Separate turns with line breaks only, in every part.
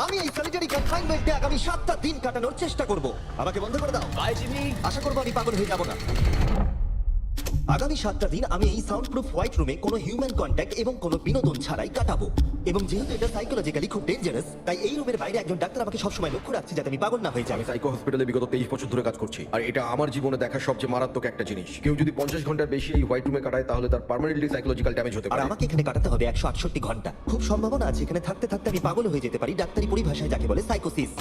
আমি এই সলিটারি কনফাইনমেন্টে আগামী 7টা দিন কাটানোর চেষ্টা করব। আমাকে বন্ধ করে দাও।
Bye Jimmy.
আশা করবো আমি পাগল হয়ে যাব না। আগামী 7টা দিন আমি এই সাউন্ড প্রুফ হোয়াইট রুমে কোনো হিউম্যান কন্ট্যাক্ট এবং কোনো বিনোদন ছাড়াই কাটাবো। এবং যেহেতু এটা সাইকোলজিক্যালি খুব ডেঞ্জারাস, তাই এই রুমের বাইরে একজন ডাক্তার আমাকে সবসময় লক্ষ্য রাখছে যাতে আমি পাগল না হয়ে যাই।
আমি সাইকো হসপিটালে বিগত 23 বছর ধরে কাজ করছি, আর এটা আমার জীবনে দেখা সবচেয়ে মারাত্মক একটা জিনিস। কেউ যদি 50 ঘন্টার বেশি এই হোয়াইট রুমে কাটায় তাহলে তার পার্মানেন্টলি সাইকোলজিক্যাল ড্যামেজ হতে
আর
পারে।
আমাকে এখানে কাটাতে হবে 168 ঘন্টা। খুব সম্ভাবনা আছে এখানে থাকতে থাকতে আমি পাগল হয়ে যেতে পারি, ডাক্তারি পরিভাষায় যাকে বলে সাইকোসিস।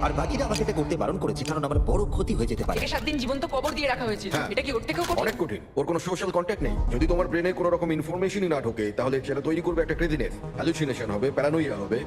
আর বাকিরা আমাকে এটা করতে বারণ করেছে কারণ আমার বড় ক্ষতি হয়ে যেতে পারে।
একে 7 দিন জীবন্ত কবর দিয়ে রাখা হয়েছিল।
হ্যাঁ।
এটা কি ওর থেকেও কঠিন?
অনেক কঠিন। ওর কোনো সোশ্যাল কন্ট্যাক্ট নেই। যদি তোমার ব্রেনে কোনো রকম ইনফরমেশনই না ঢোকে তাহলে সেটা তৈরি করবে একটা ক্রেজিনেস, হ্যালুসিনেশন হবে, প্যারানোইয়া হবে।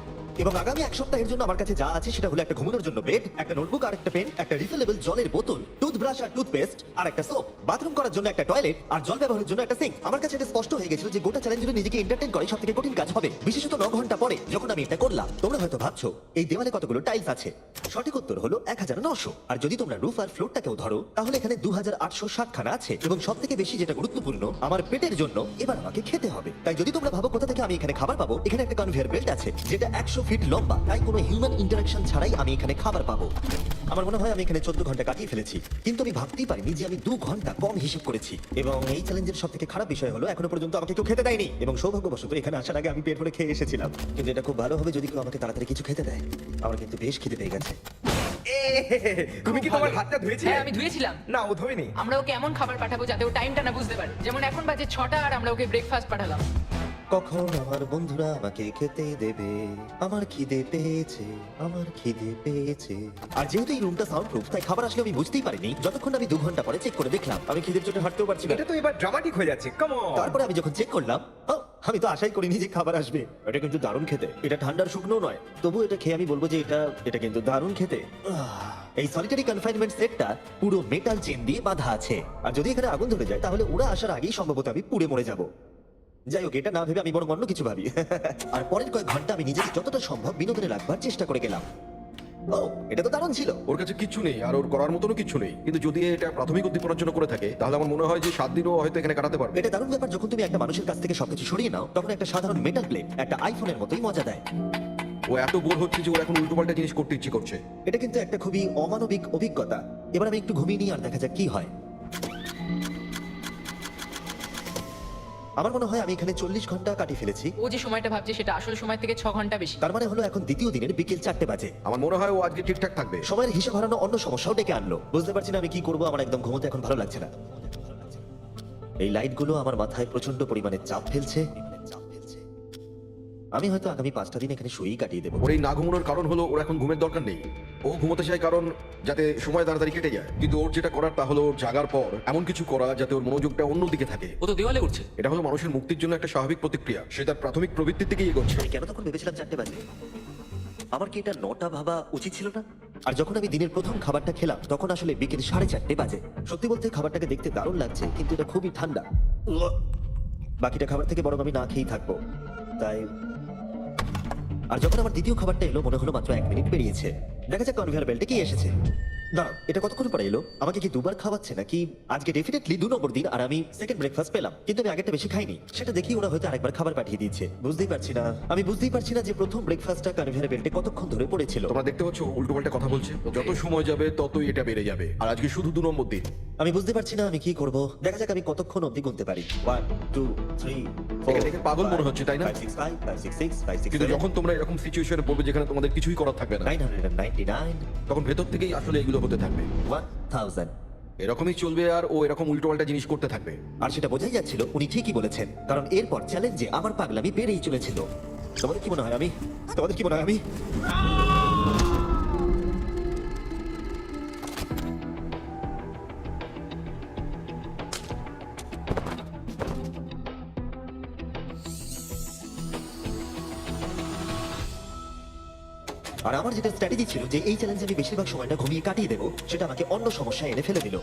এবং আগামী 1 সপ্তাহের জন্য আমার কাছে যা আছে সেটা হলো একটা ঘুমানোর জন্য বেড, একটা নোটবুক আর একটা পেন, একটা রিফিলেবল জলের বোতল, টুথব্রাশ আর টুথপেস্ট আর একটা সোপ, বাথরুম করার জন্য একটা টয়লেট আর জল ব্যবহারের জন্য একটা সিঙ্ক। আমার কাছে এটা স্পষ্ট হয়ে গেছিল যে গোটা চ্যালেঞ্জ জুড়ে নিজেকে এন্টারটেইন করে সবথেকে কঠিন কাজ হবে, বিশেষত 9 ঘন্টা পরে যখন আমি এটা করলাম। তোমরা হয়তো ভাবছো এই দেওয়ালে কতগুলো টাইলস আছে। সঠিক উত্তর হলো 1900। আর যদি তোমরা রুফ আর ফ্লোরটাকেও ধরো তাহলে এখানে 2860 খানা আছে। এবং সবথেকে বেশি যেটা গুরুত্বপূর্ণ, আমার পেটের জন্য এবার আমাকে খেতে হবে। তাই যদি তোমরা ভাবো কোথা থেকে আমি এখানে খাবার পাবো, এখানে একটা কনভেয়ার বেল্ট আছে যেটা 100 ফিট লম্বা, তাই কোনো হিউম্যান ইন্টারাকশন ছাড়াই আমি এখানে খাবার পাবো। আমার মনে হয় আমি এখানে 14 ঘন্টা কাটিয়ে ফেলেছি, কিন্তু আমি ভাবতেই পারিনি যে আমি 2 ঘন্টা কম হিসেব করেছি। এবং এই চ্যালেঞ্জের সবথেকে খারাপ বিষয় হলো এখনো পর্যন্ত আমাকে কেউ খেতে দেয়নি। এবং সৌভাগ্যবশত এখানে আসার আগে আমি পেট ভরে খেয়ে এসেছিলাম। কিন্তু এটা খুব ভালো হবে যদি কেউ আমাকে তাড়াতাড়ি কিছু খেতে দেয়। আমার কিন্তু বেশ খিদে পেয়ে গেছে।
তুমি কি তোমার হাতটা ধুয়েছিলে?
হ্যাঁ, আমি ধুয়েছিলাম।
না, ও ধোয়নি।
আমরা ওকে এমন খাবার পাঠাবো যাতে ও টাইমটা না বুঝতে পারে। যেমন এখন বাজে 6টা আর আমরা ওকে ব্রেকফাস্ট পাঠালাম।
কখন আমার বন্ধুরা আমাকে খেতে দেবে, আমার খিদে পেয়েছে, আমার খিদে পেয়েছে। আর যেহেতু এই রুমটা সাউন্ড প্রুফ, তাই খাবার আসলে আমি বুঝতেই পারিনি যতক্ষণ আমি 2 ঘন্টা পরে চেক করে দেখলাম। আমি খিদের চোটে হাঁটতেও পারছি না।
এটা তো এবার ড্রামাটিক হয়ে যাচ্ছে। Come on.
তারপরে আমি যখন চেক করলাম, আমি তো আশাই করিনি যে খাবার আসবে। এটা কিন্তু দারুণ খেতে। এটা ঠান্ডার শুকনো নয়, তবু এটা খেয়ে আমি বলবো যে এটা কিন্তু দারুণ খেতে। এই সলিটারি কনফাইনমেন্ট সেটটা পুরো মেটাল চেন দিয়ে বাঁধা আছে। আর যদি এখানে আগুন ধরে যায় তাহলে ওরা আসার আগেই সম্ভবত আমি পুড়ে মরে যাব। যাই হোক, এটা না ভেবে আমি বরং অন্য কিছু ভাবি। আর পরের কয়েক ঘন্টা আমি নিজেকে যতটা সম্ভব বিনোদনে রাখবার চেষ্টা করে গেলাম। ও, এটা তো দারুণ ছিল।
ওর কাছে কিচ্ছু নেই আর ওর করার মতনও কিচ্ছু নেই, কিন্তু যদি এটা প্রাথমিক উদ্দীপনার জন্য করে থাকে তাহলে আমার মনে হয় যে 7 দিনও হয়তো এখানে কাটাতে পারবে।
এটা দারুণ ব্যাপার, যখন তুমি একটা মানুষের কাছ থেকে সবকিছু সরিয়ে নাও তখন একটা সাধারণ মেটাল প্লেট একটা আইফোনের মতোই মজা দেয়।
ও এত বোর হচ্ছে যে ওর এখন উল্টোপাল্টা জিনিস করতে ইচ্ছে করছে।
এটা কিন্তু একটা খুবই অমানবিক অভিজ্ঞতা। এবার আমি একটু ঘুমিয়ে নিই আর দেখা যাক কি হয়। আমার মনে হয় আমি এখানে 40 ঘন্টা কাটিয়ে ফেলেছি।
ও যে সময়টা ভাবছে সেটা আসল সময় থেকে 6 ঘন্টা বেশি।
তার মানে হলো এখন দ্বিতীয় দিনের বিকেল 4টে বাজে।
আমার মনে হয় ও আজকে ঠিকঠাক থাকবে।
সময়ের হিসাব হারানো অন্য সমস্যাও ডেকে আনলো। বুঝতে পারছি না আমি কি করবো। আমার একদম ঘুমোতে এখন ভালো লাগছে না। এই লাইটগুলো আমার মাথায় প্রচন্ড পরিমাণে চাপ ফেলছে। আমি হয়তো আগামী 5টা দিন এখানে শুয়েই কাটিয়ে দেবো।
ওর এই না ঘুমানোর কারণ হলো ওর এখন ঘুমের দরকার নেই। ও ঘুমোতে চায় কারণ যাতে সময় তাড়াতাড়ি কেটে যায়, কিন্তু ওর যেটা করার তা হলো ওর জাগার পর এমন কিছু করা যাতে ওর মনোযোগটা অন্যদিকে থাকে।
ও তো দেওয়ালে উঠছে।
এটা হলো মানুষের মুক্তির জন্য একটা স্বাভাবিক প্রতিক্রিয়া। সে তার প্রাথমিক প্রবৃত্তির দিকেই এগোচ্ছে।
আমি কেন তখন ভেবেছিলাম 4টে বাজে? আমার কি এটা 9টা ভাবা উচিত ছিল না? আর যখন আমি দিনের প্রথম খাবারটা খেলাম তখন আসলে বিকেল 4:30 বাজে। সত্যি বলতে খাবারটাকে দেখতে দারুণ লাগছে, কিন্তু এটা খুবই ঠান্ডা। বাকিটা খাবার থেকে বরং আমি না খেয়েই থাকবো। তাই আর যখন আমার দ্বিতীয় খাবারটা এলো মনে হলো মাত্র 1 মিনিট পেরিয়েছে। দেখা যাক কনভেয়ার বেল্টে কি এসেছে। না, এটা কতক্ষণ পরে এলো? আমাকে কি দুবার খাওয়াচ্ছে নাকি? আজকে ডেফিনেটলি 2 নম্বর দিন আর আমি সেকেন্ড ব্রেকফাস্ট পেলাম, কিন্তু আমি আগেরটা বেশি খাইনি। সেটা দেখি ওরা হয়তো আরেকবার খাবার পাঠিয়ে দিয়েছে। বুঝতেই পারছি না, আমি বুঝতেই পারছি না যে প্রথম ব্রেকফাস্টটা কনভেয়ার বেল্টে কতক্ষণ ধরে পড়েছিল।
তোমরা দেখতে পাচ্ছ উল্টোপাল্টা কথা বলছে। যত সময় যাবে ততই এটা বেড়ে যাবে। আর আজকে শুধু 2 নম্বর দিন।
আমি বুঝতে পারছি না আমি কি করব। দেখা যাক আমি কতক্ষণ অবধি গুনতে পারি। 1 2 3
এখানে দেখে পাগল মনে হচ্ছে, তাই না?
5 6 5 5 6 6 5 6
কিন্তু যখন তোমরা এরকম সিচুয়েশনে পড়বে যেখানে তোমাদের কিছুই করার থাকবে না,
999
তখন ভেতর থেকেই আসলে এগুলো হতে থাকবে।
1000।
এরকমই চলবে আর ও এরকম উল্টোপাল্টা জিনিস করতে থাকবে।
আর সেটা বোঝাই যাচ্ছিল উনি ঠিকই বলেছেন, কারণ এরপর চ্যালেঞ্জে আমার পাগলামি বেড়েই চলেছিল। তোমাদের কি মনে হয় আমি আর আমার যেটা স্ট্র্যাটেজি ছিল যে এই চ্যালেঞ্জে আমি বেশিরভাগ সময়টা ঘুমিয়ে কাটিয়ে দেবো, সেটা আমাকে অন্য সমস্যায় এনে ফেলে দিল।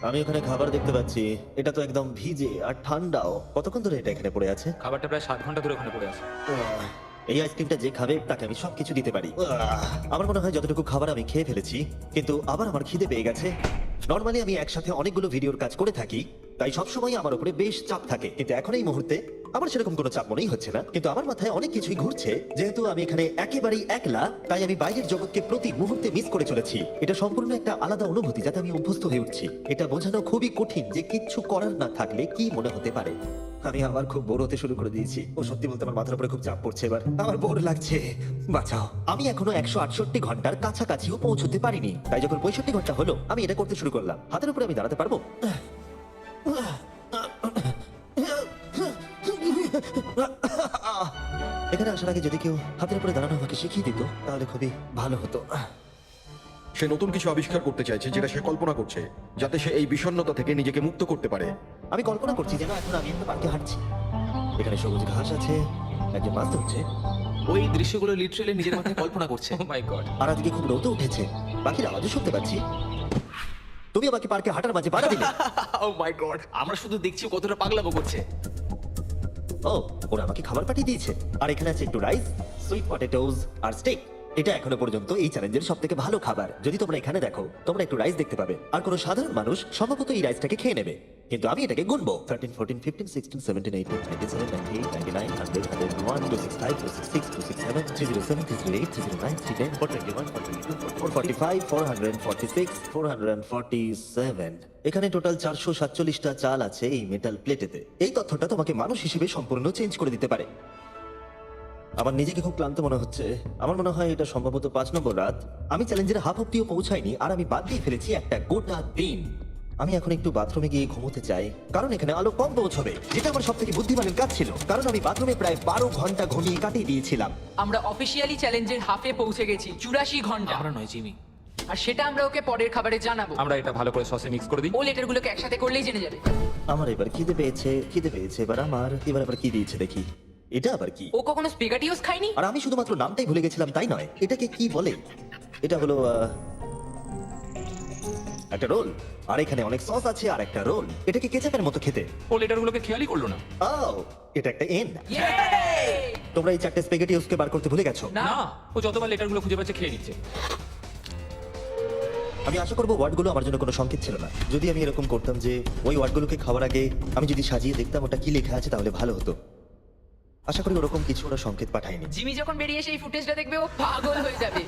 আমি ওখানে খাবার দেখতে পাচ্ছি, এটা তো একদম ভিজে আর ঠান্ডাও। কতক্ষণ ধরে এটা এখানে পড়ে আছে?
খাবারটা প্রায় 7 ঘন্টা ধরে ওখানে পড়ে আছে।
এই আইসক্রিমটা যে খাবে তাকে আমি সবকিছু দিতে পারি আমার মনে হয় যতটুকু খাবার আমি খেয়ে ফেলেছি, কিন্তু আবার আমার খিদে পেয়ে গেছে। নর্মালি আমি একসাথে অনেকগুলো ভিডিওর কাজ করে থাকি, তাই সবসময় আমার উপরে বেশ চাপ থাকে, কিন্তু এখন এই মুহূর্তে আমার সেরকম কোনো চাপ মনেই হচ্ছে না। কিন্তু আমার মাথায় অনেক কিছুই ঘুরছে। যেহেতু আমি এখানে একেবারেই একলা, তাই আমি বাইরের জগৎকে প্রতি মুহূর্তে মিস করে চলেছি। এটা সম্পূর্ণ একটা আলাদা অনুভূতি যাতে আমি অভ্যস্ত হয়ে উঠছি। এটা বোঝানো খুবই কঠিন যে কিচ্ছু করার না থাকলে কি মনে হতে পারে। আমি আবার খুব বোর হতে শুরু করে দিয়েছি। ও সত্যি বলতে আমার মাথার উপরে খুব চাপ পড়ছে এবার। আমার বোর লাগছে, বাঁচাও। আমি এখনো 168 ঘন্টার কাছাকাছিও পৌঁছতে পারিনি, তাই যখন 65 ঘন্টা হলো আমি এটা করতে শুরু করলাম। হাতের উপরে আমি দাঁড়াতে পারবো? এখানে আসার আগে যদি কেউ হাতের উপরে দাঁড়ানো আমাকে শিখিয়ে দিত তাহলে খুবই ভালো হতো।
সে নতুন কিছু আবিষ্কার করতে চাইছে যেটা সে কল্পনা করছে, যাতে সে এই বিষণ্ণতা থেকে নিজেকে মুক্ত করতে পারে।
আমি কল্পনা করছি যেন এখন আমি একটা পার্কে হাঁটছি। এখানে সবুজ ঘাস আছে, একজন মাছ ধরছে,
ওই দৃশ্যগুলো লিটারালি নিজের মাথায় কল্পনা করছে।
ও মাই গড।
আর আজকে খুব রোদও উঠেছে, পাখির আওয়াজও শুনতে পাচ্ছি। তুমি আমাকে পার্কে হাঁটার মাঝে বাধা দিলে।
ও মাই গড, আমরা শুধু দেখছি ও কতটা পাগলামো করছে।
ও, ওরা আমাকে খাবার পাঠিয়ে দিয়েছে। আর এখানে আছে একটু রাইস, সুইট পটেটোস আর স্টেক। এটা এখনো পর্যন্ত এই চ্যালেঞ্জের সব থেকে ভালো খাবার। যদি তোমরা এখানে দেখো, তোমরা একটু রাইস দেখতে পাবে। আর কোনো সাধারণ মানুষ সম্ভবত এই রাইসটাকে খেয়ে নেবে, কিন্তু আমি এটাকে গুনবো। 13, 14, 15, 16, 17, 18, 97, 98, 99, 100, 101, 265, 266, 267, 307, 308, 309, 310, 421, 422, 445, 446, 447। এখানে টোটাল 447টা চাল আছে এই মেটাল প্লেটেতে। এই তথ্যটা তোমাকে মানুষ হিসেবে সম্পূর্ণ চেঞ্জ করে দিতে পারে। আমার নিজেকে খুব ক্লান্ত মনে হচ্ছে। আমার মনে হয় এটা সম্ভবত 5 নম্বর রাত। আমি চ্যালেঞ্জের হাফ অব্দিও পৌঁছাইনি, আর আমি বাদ দিয়ে ফেলেছি একটা গোটা দিন। আমি এখন একটু বাথরুমে গিয়ে ঘুমোতে চাই, কারণ এখানে আলো কম পৌঁছবে, যেটা আমার সব থেকে বুদ্ধিমানের কাজ ছিল, কারণ আমি বাথরুমে প্রায় 12 ঘন্টা ঘুমিয়ে কাটিয়ে দিয়েছিলাম।
আমরা অফিসিয়ালি চ্যালেঞ্জের হাফে পৌঁছে গেছি, 84 ঘন্টা।
আমরা নয় জিমি,
আর সেটা আমরা ওকে পরের খাবারে জানাবো।
আমরা এটা ভালো করে সসে মিক্স করে দিই।
ও লেটারগুলোকে একসাথে করলেই জেনে যাবে।
আমার এবার খিদে পেয়েছে, এবার এবার আবার কি দিয়েছে দেখি। এটা আবার কি?
ও কখনো স্পেগাটিওস খায়নি।
আর আমি শুধুমাত্র নামটাই ভুলে গেছিলাম তাই নয়, এটাকে কি বলে? এটা হলো একটা রোল, আর এখানে অনেক সস আছে আর একটা রোল। এটাকে কেচাপের মতো খেতে।
ও লেটারগুলোকে খেয়ালই করলো না।
ও, এটা একটা এন।
Yay!
তোমরা এই 4টে স্পেগেটিওসকে বার করতে ভুলে গেছো।
না,
না, ও যতবার লেটারগুলো খুঁজে পাচ্ছে খেয়ে নিচ্ছে।
আমি আশা করবো ওয়ার্ডগুলো আমার জন্য কোনো সংকেত ছিল না। যদি আমি এরকম করতাম যে ওই ওয়ার্ডগুলোকে খাওয়ার আগে আমি যদি সাজিয়ে দেখতাম ওটা কি লেখা আছে, তাহলে ভালো হতো। আশা করি ওরকম কিছু ওরা সংকেত পাঠায়নি।
জিমি যখন বেরিয়ে এসে এই ফুটেজটা দেখবে ও পাগল হয়ে যাবে।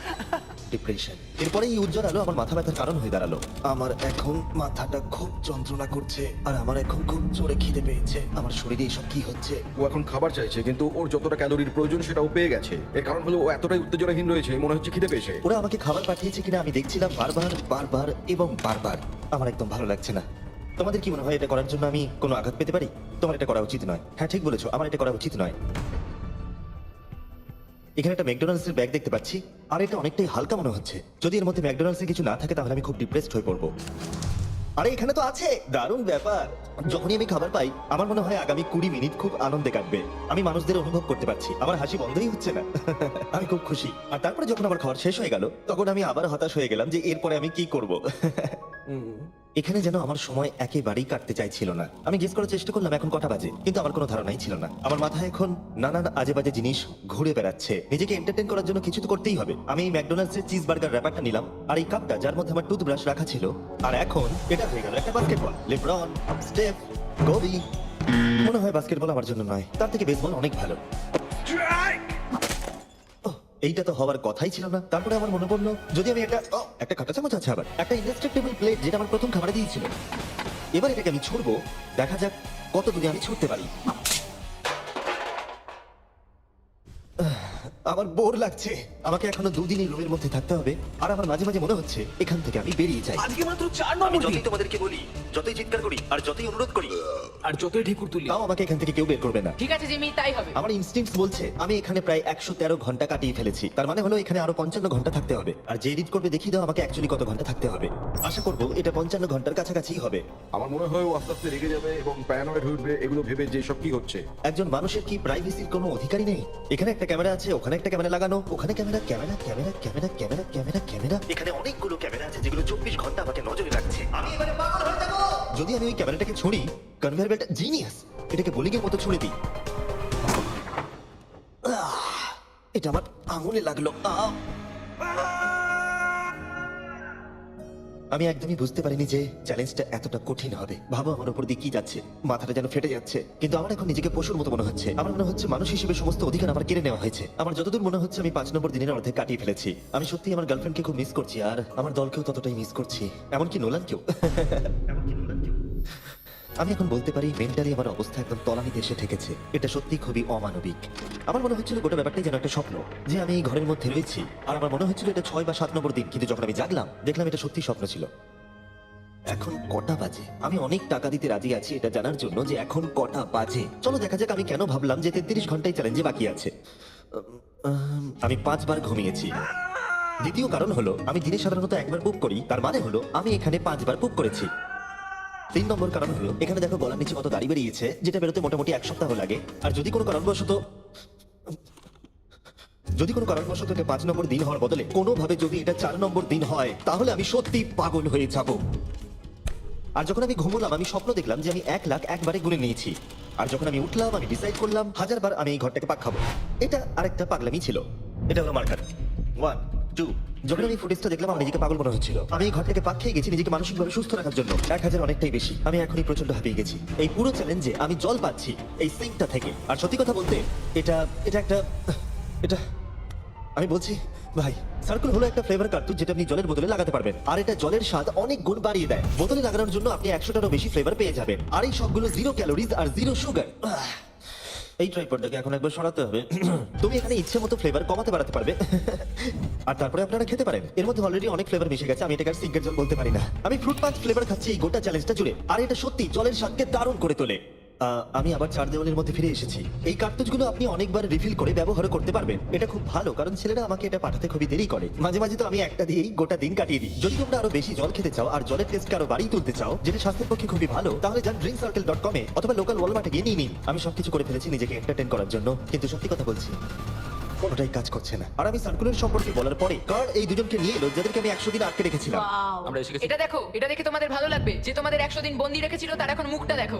ডিপ্রেশন। এরপরে এই উজ্জ্বল আলো আমার মাথা ব্যথার কারণ হয়ে দাঁড়ালো। আমার এখন মাথাটা খুব যন্ত্রণা করছে, আর আমার এখন খুব জোরে খিদে পেয়েছে। আমার শরীরে এসব কি হচ্ছে?
ও এখন খাবার চাইছে, কিন্তু ওর যতটা ক্যালোরির প্রয়োজন সেটা ও পেয়ে গেছে। এর কারণ হলো ও এতটাই উত্তেজনাহীন রয়েছে, মনে হচ্ছে খিদে পেয়েছে।
ওরা আমাকে খাবার পাঠিয়েছে কিনা আমি দেখছিলাম বারবার বারবার এবং বারবার। আমার একদম ভালো লাগছে না। তোমাদের কি মনে হয় এটা করার জন্য আমি কোনো আঘাত পেতে পারি? তোমার এটা করা উচিত নয়। হ্যাঁ, ঠিক বলেছো, আমার এটা করা উচিত নয়। এখানে একটা ম্যাকডোনাল্ডস এর ব্যাগ দেখতে পাচ্ছি, আর এটা অনেকটাই হালকা মনে হচ্ছে। যদি এর মধ্যে ম্যাকডোনাল্ডস এর কিছু না থাকে তাহলে আমি খুব ডিপ্রেসড হয়ে পড়বো। আরে এখানে তো আছে, দারুণ ব্যাপার। যখনই আমি খাবার পাই আমার মনে হয় আগামী 20 মিনিট খুব আনন্দে কাটবে। আমি মানুষদের অনুভব করতে পারছি, আমার হাসি বন্ধই হচ্ছে না। আমি খুব খুশি। আর তারপরে যখন আমার খাবার শেষ হয়ে গেল তখন আমি আবার হতাশ হয়ে গেলাম যে এরপরে আমি কি করব। এখানে যেন আমার সময় একেবারেই কাটতে চাইছিল না। আমি গেস করার চেষ্টা করলাম এখন কটা বাজে, কিন্তু আমার কোনো ধারণাই ছিল না। আমার মাথায় এখন নানান আজে বাজে জিনিস ঘুরে বেড়াচ্ছে। নিজেকে এন্টারটেইন করার জন্য কিছু তো করতেই হবে। আমি এই ম্যাকডোনাল্ডস এর চিজ বার্গার র্যাপারটা নিলাম, আর এই কাপটা যার মধ্যে আমার টুথব্রাশ রাখা ছিল। আর এখন এটা হয়ে গেল একটা বাস্কেটবল। LeBron, স্টেফ, Covey. মনে হয় বাস্কেটবল আমার জন্য নয়, তার থেকে বেসবল অনেক ভালো। ওহ, এইটা তো হওয়ার কথাই ছিল না। তারপরে আমার মনে পড়লো যদি আমি একটা কাঁটা চামচ আছে, আবার একটা ইনডেস্ট্রাক্টেবল প্লেট যেটা আমার প্রথম খাবারে দিয়েছিল। এবার এটাকে আমি ছুড়বো, দেখা যাক কত দূরে আমি ছুটতে পারি। আমার বোর লাগছে। আমাকে এখনো 2 দিন এই রুমের মধ্যে থাকতে হবে, আর আমার মাঝে মাঝে মনে হচ্ছে এখান থেকে আমি বেরিয়ে যাই।
আজকে মাত্র 4
আমি
নম্বর
যতই
দিন,
তোমাদেরকে বলি, যতই চিৎকার করি, আর যতই অনুরোধ করি,
আর যতই ঢেকুর তুলি।
তাও আমাকে এখান থেকে কেউ বের করবে না।
ঠিক আছে জিমি, তাই হবে।
আমার ইনস্টিংক্টস বলছে আমি এখানে প্রায় 113 ঘন্টা কাটিয়ে ফেলেছি। তার মানে হলো এখানে আরো 55 ঘন্টা থাকতে হবে। আর যে এডিট করবে দেখিয়ে দাও আমাকে অ্যাকচুয়ালি কত ঘন্টা থাকতে হবে। আশা করবো এটা 55 ঘন্টার কাছাকাছি হবে।
আমার মনে হয় ও আস্তে আস্তে রেগে যাবে এবং প্যারানয়েড হয়ে উঠবে এগুলো ভেবে যে সব কি হচ্ছে।
একজন মানুষের কি প্রাইভেসির কোনো অধিকারই নেই? এখানে একটা ক্যামেরা আছে, ওখানে একটা ক্যামেরা লাগানো, ওখানে camera camera camera camera camera camera camera. এখানে অনেকগুলো ক্যামেরা আছে যেগুলো 24 ঘন্টা আমাকে নজরে রাখছে। আমি এবারে পাগল হয়ে যাব। যদি আমি ওই ক্যামেরাটাকে ছুঁড়ি, কনভেয়ার বেল্ট জিনিয়াস, এটাকে বোলিংয়ের মতো ছুঁড়ে দিই। এটা আমার আঙুলে লাগলো। আমি একদমই বুঝতে পারিনি যে চ্যালেঞ্জটা এতটা কঠিন হবে। ভাবো আমার উপর দিয়ে কি যাচ্ছে, মাথাটা যেন ফেটে যাচ্ছে। কিন্তু আমার এখন নিজেকে পশুর মতো মনে হচ্ছে। আমার মনে হচ্ছে মানুষ হিসেবে সমস্ত অধিকার আমার কেড়ে নেওয়া হয়েছে। আমার যতদূর মনে হচ্ছে আমি 5 নম্বর দিনের অর্ধেক কাটিয়ে ফেলেছি। আমি সত্যি আমার গার্লফ্রেন্ডকে খুব মিস করছি, আর আমার দলকেও ততটাই মিস করছি, এমনকি নোলানকেও। আমি এখন বলতে পারি মেন্টালি আমার অবস্থা একদম তলানিতে এসে ঠেকেছে। এটা সত্যি খুবই অমানবিক। আমার মনে হচ্ছিল গোটা ব্যাপারটাই যেন একটা স্বপ্ন, যে আমি এই ঘরের মধ্যে রয়েছি। আর আমার মনে হচ্ছিল এটা 6 বা 7 নম্বর দিন, কিন্তু যখন আমি জাগলাম দেখলাম এটা সত্যি স্বপ্ন ছিল। এখন কটা বাজে? আমি অনেক টাকা দিতে রাজি আছি এটা জানার জন্য যে এখন কটা বাজে। চলো দেখা যাক আমি কেন ভাবলাম যে 33 ঘন্টায় চ্যালেঞ্জে বাকি আছে। আমি 5 বার ঘুমিয়েছি। দ্বিতীয় কারণ হলো আমি দিনে সাধারণত একবার পুপ করি, তার মানে হলো আমি এখানে 5 বার পুপ করেছি। 3 নম্বর কারণ হলো এখানে দেখো গলার নিচে কত দাড়ি বেরিয়েছে, যেটা বেরোতে মোটামুটি 1 সপ্তাহ লাগে। আর যদি কোনো কারণবশত এটা 5 নম্বর দিন হওয়ার বদলে কোনোভাবে যদি এটা 4 নম্বর দিন হয়, তাহলে আমি সত্যি পাগল হয়ে যাব। আর যখন আমি ঘুমোলাম আমি স্বপ্ন দেখলাম যে আমি 1 লাখ একবারে গুনে নিয়েছি। আর যখন আমি উঠলাম আমি ডিসাইড করলাম 1000 বার আমি এই ঘরটাকে পাক খাবো। এটা আরেকটা পাগলামি ছিল। এটা হলো মার্কার 1 2। যখন আমি ফুটেজটা দেখলাম আমার নিজেকে পাগল মনে হচ্ছিল। আমি এই ঘরটাকে পাক খেয়ে গেছি নিজেকে মানসিকভাবে সুস্থ রাখার জন্য। 1000 অনেকটাই বেশি। আমি এখনই প্রচন্ড হাঁপিয়ে গেছি। এই পুরো চ্যালেঞ্জে আমি জল পাচ্ছি এই সিঙ্কটা থেকে। আর সত্যি কথা বলতে এটা আমি বলছি ভাই, সার্কেল হলো একটা ফ্লেভার কার্তুজ যেটা আপনি জলের বোতলে লাগাতে পারবেন। আর এটা জলের স্বাদ অনেক গুণ বাড়িয়ে দেয়। বোতলে লাগানোর জন্য আপনি 100টারও বেশি ফ্লেভার পেয়ে যাবেন। আর এই সবগুলো 0 ক্যালোরিজ আর 0 সুগার। এই ট্রাইপডটাকে এখন একবার সরাতে হবে। তুমি এখানে ইচ্ছে মতো ফ্লেভার কমাতে বাড়াতে পারবে। আর তারপরে আপনারা খেতে পারেন। এর মধ্যে অলরেডি অনেক ফ্লেভার মিশে গেছে, আমি এটাকে আর সিঙ্কের জল বলতে পারি না। আমি ফ্রুট পাঞ্চ ফ্লেভার খাচ্ছি এই গোটা চ্যালেঞ্জটা জুড়ে। আর এটা সত্যি জলের স্বাদকে দারুণ করে তোলে। আমি আবার 4 দেওয়ালের মধ্যে ফিরে এসেছি। এই কার্তুজগুলো আপনি অনেকবার রিফিল করে ব্যবহার করতে পারবেন। এটা খুব ভালো, কারণ ছেলেরা আমাকে এটা পাঠাতে খুবই দেরি করে। মাঝে মাঝে তো আমি একটা দিয়েই গোটা দিন কাটিয়ে দিই। যদি তোমরা আরো বেশি জল খেতে চাও আর জলের টেস্টকে আরো বাড়িয়ে তুলতে চাও, যেটা স্বাস্থ্যের পক্ষে খুবই ভালো, তাহলে যান drinkcircle.com এ অথবা লোকাল ওয়ালমার্টে গিয়ে নিয়ে নিন। আমি সবকিছু করে ফেলেছি নিজেকে এন্টারটেইন করার জন্য, কিন্তু সত্যি কথা বলছি কোনোটাই কাজ করছে না। আর আমি সার্কুলার সম্পর্কে বলার পরে কার এই দুজনকে নিয়ে এলো যাদেরকে আমি 100 দিন আটকে রেখেছিলাম।
Wow!
আমরা এসে গেছি।
এটা দেখো, এটা দেখে তোমাদের ভালো লাগবে যে তোমাদের 100 দিন বন্দি রেখেছিল তার এখন মুখটা দেখো।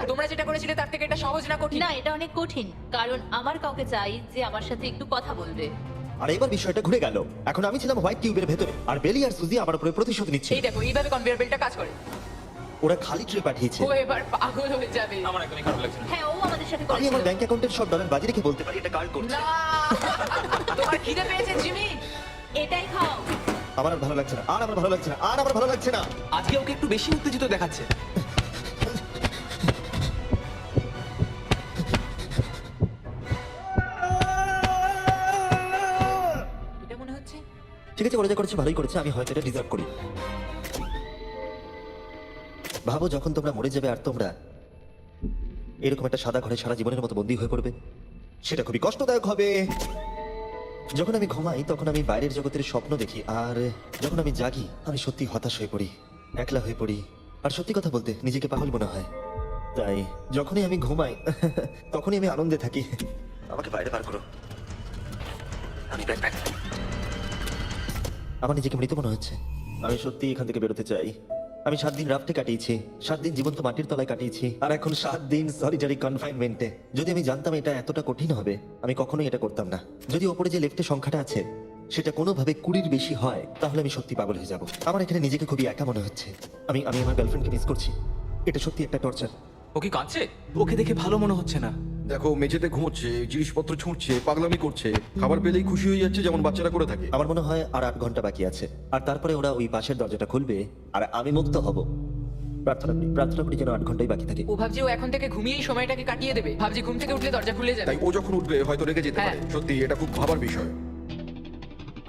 তোমরা যেটা করেছিলে তার থেকে এটা সহজ না কঠিন?
না, এটা অনেক কঠিন, কারণ আমার কাউকে চাই যে আমার সাথে একটু কথা বলবে।
আর এবার বিষয়টা ঘুরে গেল। এখন আমি ছিলাম হোয়াইট কিউবের ভেতরে, আর বেলি আর সুজি আমার উপরে প্রতিশোধ নিচ্ছে।
এই দেখো এইভাবে কনভেয়ার বেল্টটা কাজ করে।
ওরা খালি ট্রে পাঠিয়েছে।
ও এবার পাগল হয়ে যাবে।
আমার একদমই খারাপ লাগছে না।
হ্যাঁ, ও আমাদের সাথে
আমি
করেছিল।
আমার ব্যাংক অ্যাকাউন্টের সব ডলার বাজি রেখে বলতে পারি এটা কার্ড করছে।
না! তোমার খিদে পেয়েছে জিমি?
এটাই খাও।
আমার আর ভালো লাগছে না, আর আমার ভালো লাগছে না, আর আমার ভালো লাগছে না।
আজকে ওকে একটু বেশি উত্তেজিত দেখাচ্ছে।
এটা মনে হচ্ছে
ঠিক আছে, ওরা যা করেছে ভালোই করেছে। আমি হয়তো এটা ডিজার্ভ করি। ভাবো যখন তোমরা মরে যাবে আর তোমরা এরকম একটা সাদা ঘরে সারা জীবনের মতো বন্দী হয়ে পড়বে, সেটা খুবই কষ্টদায়ক হবে। যখন আমি ঘুমাই তখন আমি বাইরের জগতের স্বপ্ন দেখি, আর যখন আমি জাগি আমি সত্যি হতাশ হয়ে পড়ি, একলা হয়ে পড়ি, আর সত্যি কথা বলতে নিজেকে পাগল মনে হয়। তাই যখনই আমি ঘুমাই তখনই আমি আনন্দে থাকি। আমাকে বাইরে বার করো, আমি ব্যাকপ্যাক। আমার নিজেকে মৃত মনে হচ্ছে। আমি সত্যি এখান থেকে বেরোতে চাই। আমি 7 দিন রাফটে কাটিয়েছি, 7 দিন জীবন্ত মাটির তলায় কাটিয়েছি, আর এখন 7 দিন সলিটারি কনফাইনমেন্টে। যদি আমি জানতাম এটা এতটা কঠিন হবে আমি কখনোই এটা করতাম না। যদি ওপরে যে লেফটে সংখ্যাটা আছে সেটা কোনোভাবে 20-র বেশি হয়, তাহলে আমি সত্যি পাগল হয়ে যাব। আমার এখানে নিজেকে খুবই একা মনে হচ্ছে। আমি আমার গার্লফ্রেন্ডকে মিস করছি। এটা সত্যি একটা টর্চার।
ও কি কাঁদছে?
ওকে দেখে ভালো মনে হচ্ছে না।
দেখো মেঝেতে ঘুমোচ্ছে, জিনিসপত্র ছুঁড়ছে, পাগলামি করছে, খাবার পেলেই খুশি হয়ে যাচ্ছে যেমন বাচ্চারা করে থাকে।
আমার মনে হয় আর 8 ঘন্টা বাকি আছে, আর তারপরে ওরা ওই পাশের দরজাটা খুলবে আর আমি মুক্ত হব। প্রার্থনা করি যেন 8 ঘন্টাই বাকি থাকে।
ও ভাবছে ও এখন থেকে ঘুমিয়েই সময়টাকে কাটিয়ে দেবে। ভাবছি ঘুম থেকে উঠলে দরজা খুলে যাবে।
তাই ও যখন উঠবে হয়তো রেগে যেতে পারে।
হ্যাঁ।
সত্যি এটা খুব ভাবার বিষয়।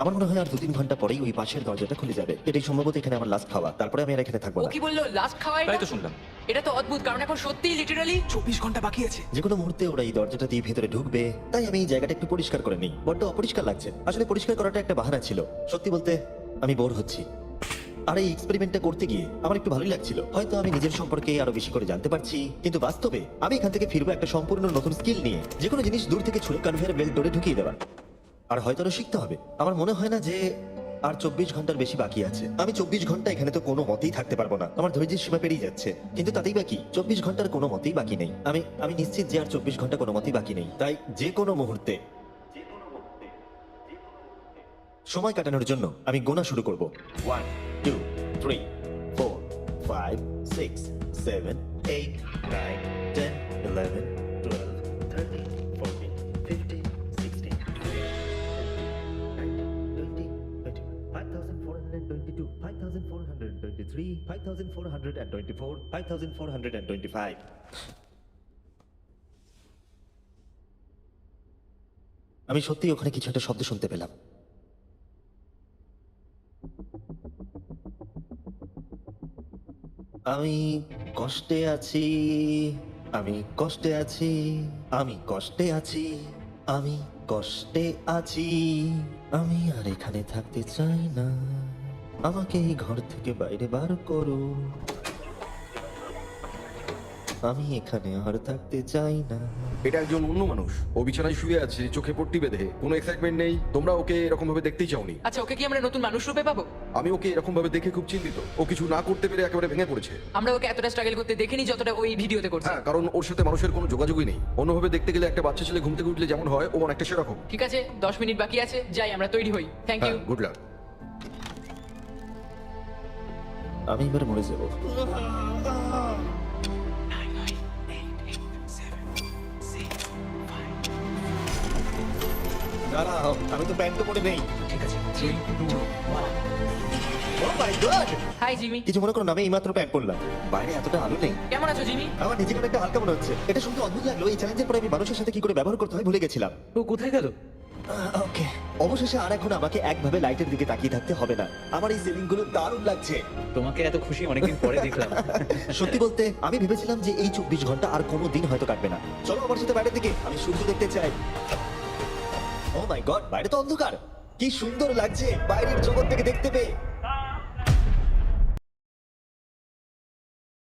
আমার মনে হয় আর 2-3 ঘন্টা পরেই ওই পাশের দরজাটা খুলে যাবে। এটাই সম্ভবত এখানে আমার লাস্ট খাওয়া, তারপরে আমি আর এখানে থাকবো
ও
না।
কি বললো লাস্ট খাওয়া?
তাই তো শুনলাম।
এটা তো অদ্ভুত, কারণ এখন সত্যিই লিটারালি
24 ঘন্টা বাকি আছে।
যে কোনো মুহূর্তে ওরা এই দরজাটা দিয়ে ভেতরে ঢুকবে, তাই আমি এই জায়গাটা একটু পরিষ্কার করে নিই। বড্ড অপরিষ্কার লাগছে। আসলে পরিষ্কার করাটা একটা বাহানা ছিল। সত্যি বলতে আমি বোর হচ্ছি। আর এই এক্সপেরিমেন্টটা করতে গিয়ে আমার একটু ভালোই লাগছিল। হয়তো আমি নিজের সম্পর্কে আরো বেশি করে জানতে পারছি, কিন্তু বাস্তবে আমি এখান থেকে ফিরবো একটা সম্পূর্ণ নতুন স্কিল নিয়ে, যে কোনো জিনিস দূর থেকে ছুঁড়ে কনভেয়ার বেল্ট ডোরে ঢুকিয়ে দেওয়া। আর হয়তো আরো শিখতে হবে। আমার মনে হয় না যে আর 24 ঘন্টার বেশি বাকি আছে। আমি 24 ঘন্টা এখানে তো কোনো মতেই থাকতে পারবো না। আমার ধৈর্যের সীমা পেরিয়ে যাচ্ছে, কিন্তু তাতেই বাকি 24 ঘন্টার কোনো মতেই বাকি নেই। আমি নিশ্চিত যে আর 24 ঘন্টা কোনো মতেই বাকি নেই। তাই যে কোনো মুহূর্তে সময় কাটানোর জন্য আমি গোনা শুরু করব 1 2 3 4 5 6 7 8 9 10 11 12 13 14 15 16 5422 5423 5424 5425 আমি সত্যি ওখানে কিছু একটা শব্দ শুনতে পেলাম আমি কষ্টে আছি আমি কষ্টে আছি আমি কষ্টে আছি আমি কষ্টে আছি আমি আর এখানে থাকতে চাই না আমাকে এই ঘর থেকে বাইরে বার করো আমি এখানে আর থাকতে চাই না
এটা একজন অন্য মানুষ ও বিছানায় শুয়ে আছে চোখে পট্টি বেঁধে কোনো এক্সাইটমেন্ট নেই তোমরা ওকে এরকম ভাবে দেখতেই চাওনি
আচ্ছা ওকে কি আমরা নতুন মানুষ রূপে পাবো?
আমি ওকে এরকম ভাবে দেখে খুব চিন্তিত ও কিছু না করতে পেরে একেবারে ভেঙে পড়েছে
আমরা ওকে এতটা স্ট্রাগল করতে দেখিনি যতটা ওই ভিডিওতে করছে।
হ্যাঁ কারণ ওর সাথে মানুষের কোনো যোগাযোগই নেই অন্যভাবে দেখতে গেলে একটা বাচ্চা ছেলে ঘুম থেকে উঠলে যেমন হয় ও অনেকটা সেরকম
ঠিক আছে 10 মিনিট বাকি আছে, যাই আমরা তৈরি হই। Thank you.
গুড লাক
আমি এবার মরে যাব দাঁড়াও আমি তো প্যান্ট পরে নেই
ঠিক আছে 3 2
ও মাই গড
হাই জিমি,
কিছু মনে করো না আমি এইমাত্র প্যান্ট পরলাম বাইরে এতটা আলো নেই
কেমন আছো জিমি?
আমার নিজেকে একটা হালকা মনে হচ্ছে এটা শুনতে অদ্ভুত লাগলো এই চ্যালেঞ্জের পরে আমি মানুষের সাথে কি করে ব্যবহার করতে হয় ভুলে গেছিলাম
ও কোথায় গেল?
ওকে অবশেষে আর এখন আমাকে একভাবে লাইটের দিকে তাকিয়ে থাকতে হবে না আমার এই সিলিং গুলো দারুণ লাগছে
তোমাকে এত খুশি অনেকদিন পরে দেখলাম।
সত্যি বলতে আমি ভেবেছিলাম যে এই 24 ঘন্টা আর কোনো দিন হয়তো কাটবে না চলো আমার সাথে বাইরের দিকে আমি সূর্য দেখতে চাই ও মাই গড বাইরে তো অন্ধকার কি সুন্দর লাগছে বাইরের জগৎ থেকে দেখতে পেয়ে